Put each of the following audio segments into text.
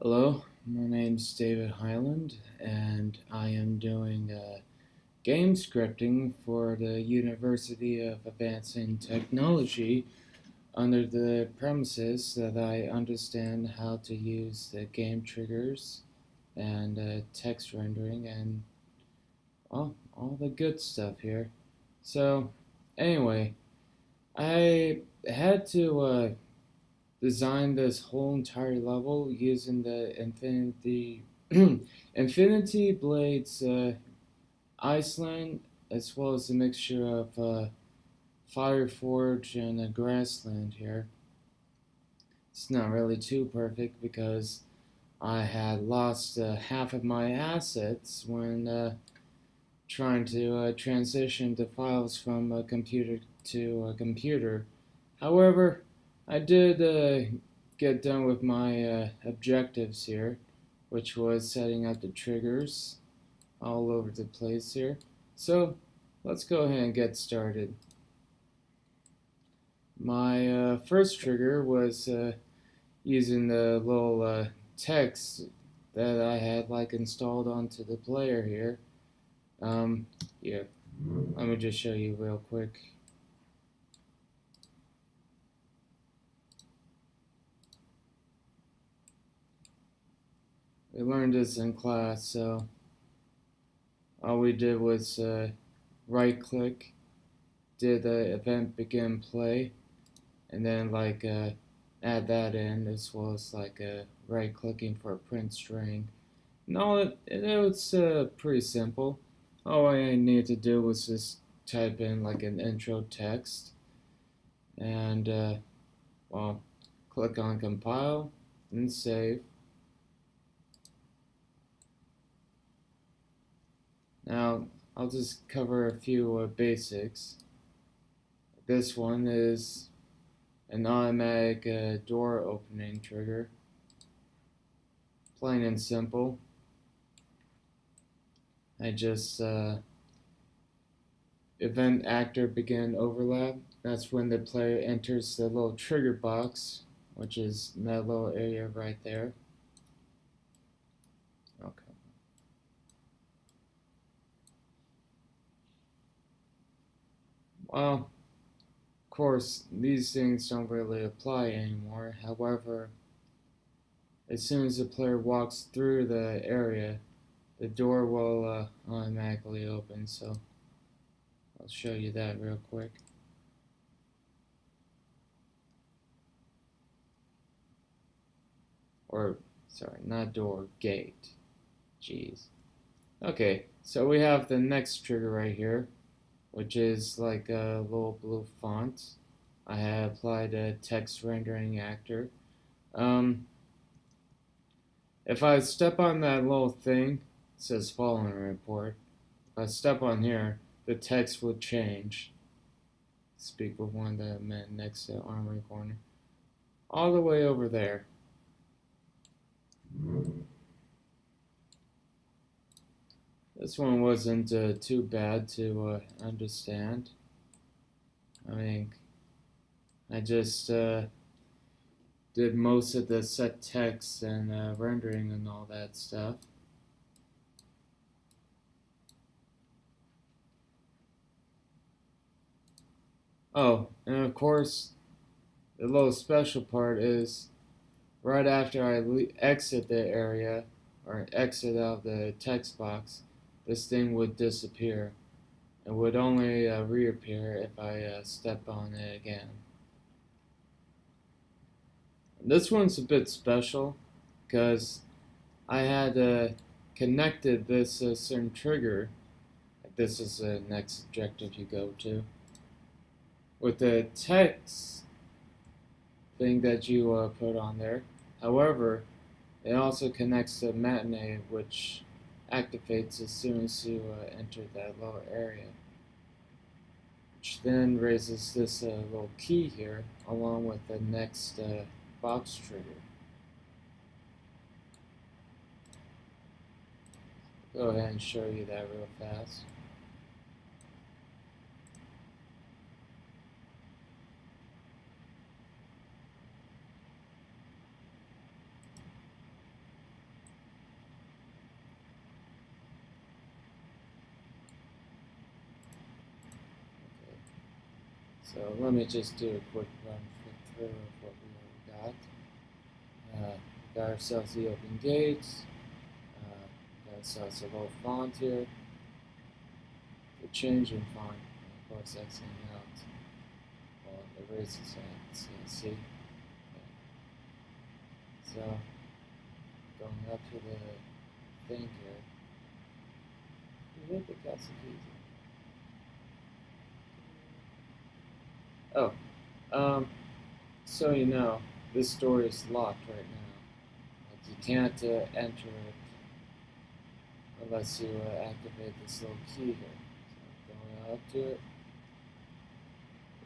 Hello, my name's David Highland, and I am doing game scripting for the University of Advancing Technology under the premises that I understand how to use the game triggers and text rendering and all the good stuff here. So, anyway, I had to designed this whole entire level using the Infinity Blades Iceland, as well as a mixture of Fireforge and a Grassland here. It's not really too perfect because I had lost half of my assets when trying to transition the files from a computer to a computer. However, I did get done with my objectives here, which was setting up the triggers all over the place here. So let's go ahead and get started. My first trigger was using the little text that I had installed onto the player here. Yeah, let me just show you real quick. We learned this in class, so all we did was right click, did the event begin play, and then add that in, as well as right clicking for a print string. No, it was pretty simple. All I needed to do was just type in an intro text and well, click on compile and save. Now I'll just cover a few basics. This one is an automatic door opening trigger, plain and simple. I just event actor begin overlap. That's when the player enters the little trigger box, which is that little area right there. Okay. Well, of course, these things don't really apply anymore. However, as soon as the player walks through the area, the door will automatically open. So I'll show you that real quick. Or, sorry, not door, gate. Jeez. Okay, so we have the next trigger right here, which is like a little blue font. I have applied a text rendering actor. If I step on that little thing, it says following report. If I step on here, the text would change. Speak with one of the men next to the armory corner. All the way over there. This one wasn't too bad to understand. I mean, I just did most of the set text and rendering and all that stuff. Oh, and of course, the little special part is right after I exit the area or exit out the text box, this thing would disappear. It would only reappear if I step on it again. This one's a bit special because I had connected this certain trigger. This is the next objective you go to. With the text thing that you put on there. However, it also connects to matinee, which activates as soon as you enter that lower area. Which then raises this little key here along with the next box trigger. Go ahead and show you that real fast. So let me just do a quick run through of what we already got. We got ourselves the open gates. We got ourselves a little font here. The changing font, and of course Xing out. Well, it erases that, so you see. So, going up to the thing here. You hit the castle keys. Oh, so you know, this door is locked right now. Like you can't enter it unless you activate this little key here. So going up to it.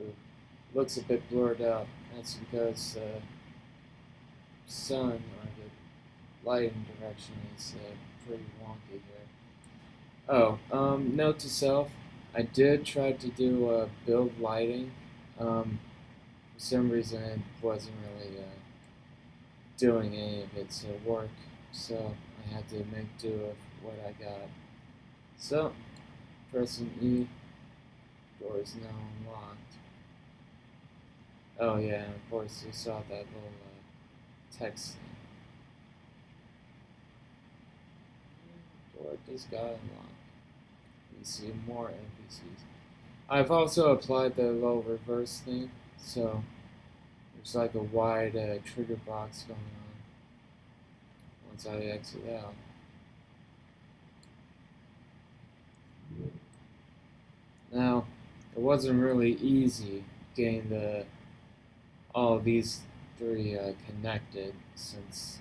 Ooh, looks a bit blurred out. That's because the sun or the lighting direction is pretty wonky here. Oh, note to self, I did try to do build lighting. For some reason it wasn't really doing any of its work, so I had to make do with what I got. So, pressing E, door is now unlocked. Oh yeah, and of course you saw that little text thing. Door just got unlocked. You see more NPCs. I've also applied the little reverse thing, so there's like a wide trigger box going on once I exit out. Now, it wasn't really easy getting all of these three connected, since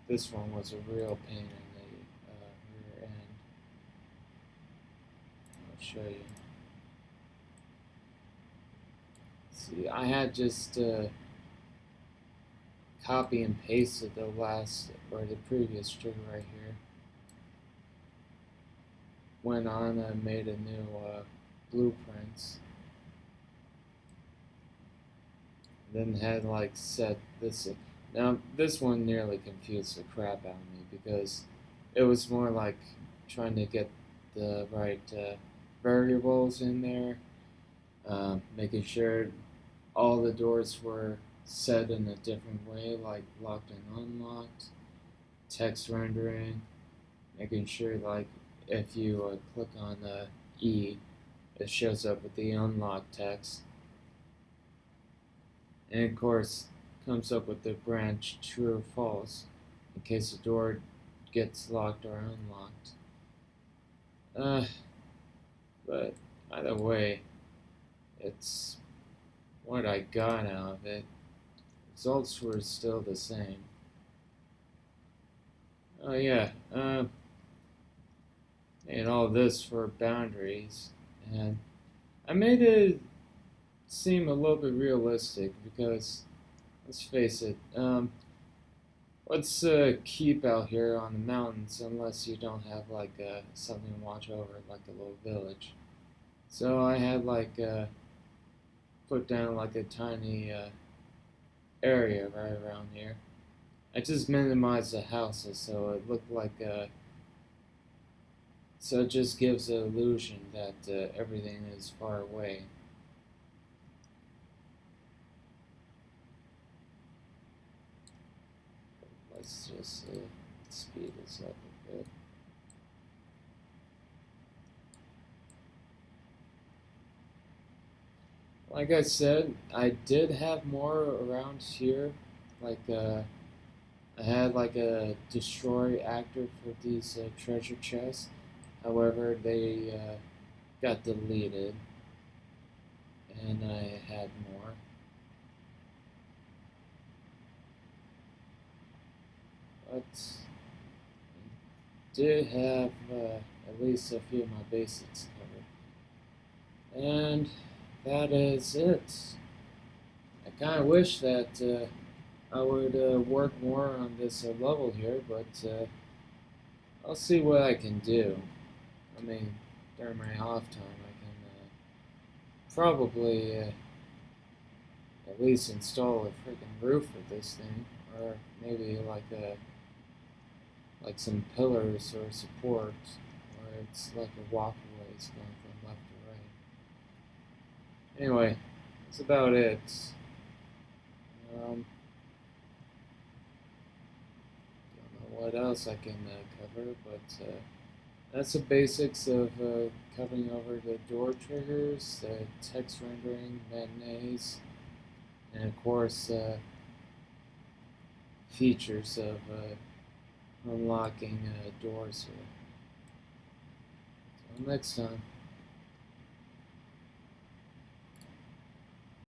this one was a real pain in the rear end. I'll show you. See, I had just copy and pasted the last or the previous trigger right here. Went on and made a new blueprints. Then had like set this. Now this one nearly confused the crap out of me because it was more like trying to get the right variables in there, making sure all the doors were set in a different way, like locked and unlocked, text rendering, making sure like if you click on E, it shows up with the unlocked text, and of course comes up with the branch true or false in case the door gets locked or unlocked. But either way, it's what I got out of it. Results were still the same. Oh yeah, and all this for boundaries, and I made it seem a little bit realistic because, let's face it, what's keep out here on the mountains unless you don't have like something to watch over, like a little village. So I had like put down like a tiny area right around here. I just minimized the houses so it looked like so it just gives the illusion that everything is far away. Let's just speed this up a bit. Like I said, I did have more around here. Like I had like a destroy actor for these treasure chests. However, they got deleted, and I had more. But I did have at least a few of my basics covered. And that is it. I kind of wish that I would work more on this level here, but I'll see what I can do. I mean, during my off time, I can probably at least install a freaking roof with this thing, or maybe like some pillars or support, or it's like a walkways going from left to right. Anyway, that's about it. Don't know what else I can cover, but that's the basics of covering over the door triggers, the text rendering, matinees, and of course features of unlocking doors here. Until next time.